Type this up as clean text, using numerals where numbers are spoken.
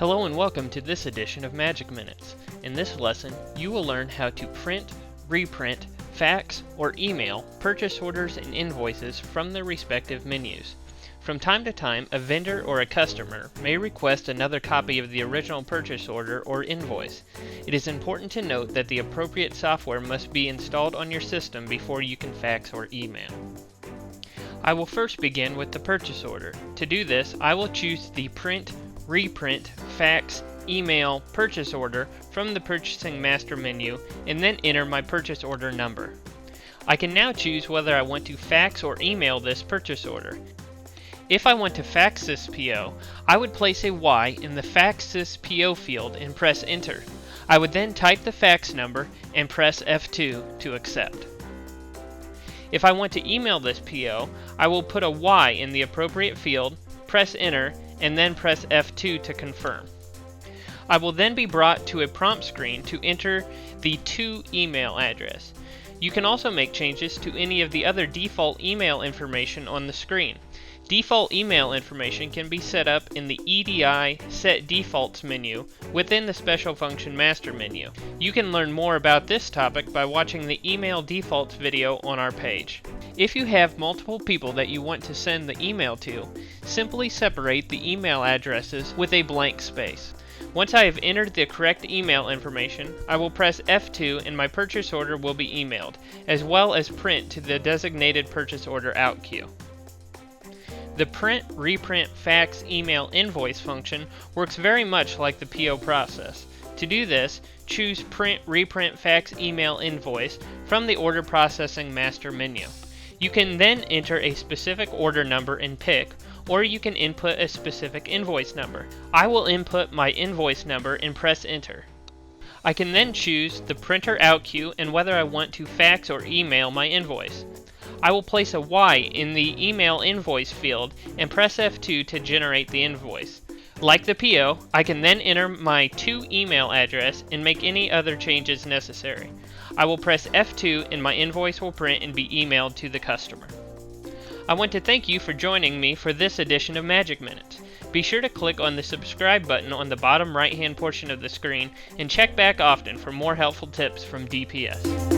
Hello and welcome to this edition of Magic Minutes. In this lesson, you will learn how to print, reprint, fax, or email purchase orders and invoices from their respective menus. From time to time, a vendor or a customer may request another copy of the original purchase order or invoice. It is important to note that the appropriate software must be installed on your system before you can fax or email. I will first begin with the purchase order. To do this, I will choose the print, reprint, fax, email, purchase order from the purchasing master menu and then enter my purchase order number. I can now choose whether I want to fax or email this purchase order. If I want to fax this PO, I would place a Y in the Fax This PO field and press enter. I would then type the fax number and press F2 to accept. If I want to email this PO, I will put a Y in the appropriate field, press enter, and then press F2 to confirm. I will then be brought to a prompt screen to enter the to email address. You can also make changes to any of the other default email information on the screen. Default email information can be set up in the EDI Set Defaults menu within the Special Function Master menu. You can learn more about this topic by watching the Email Defaults video on our page. If you have multiple people that you want to send the email to, simply separate the email addresses with a blank space. Once I have entered the correct email information, I will press F2 and my purchase order will be emailed, as well as print to the designated purchase order out queue. The print, reprint, fax, email, invoice function works very much like the PO process. To do this, choose Print, Reprint, Fax, Email, Invoice from the Order Processing Master menu. You can then enter a specific order number and pick, or you can input a specific invoice number. I will input my invoice number and press enter. I can then choose the printer out queue and whether I want to fax or email my invoice. I will place a Y in the email invoice field and press F2 to generate the invoice. Like the PO, I can then enter my to email address and make any other changes necessary. I will press F2 and my invoice will print and be emailed to the customer. I want to thank you for joining me for this edition of Magic Minutes. Be sure to click on the subscribe button on the bottom right hand portion of the screen and check back often for more helpful tips from DPS.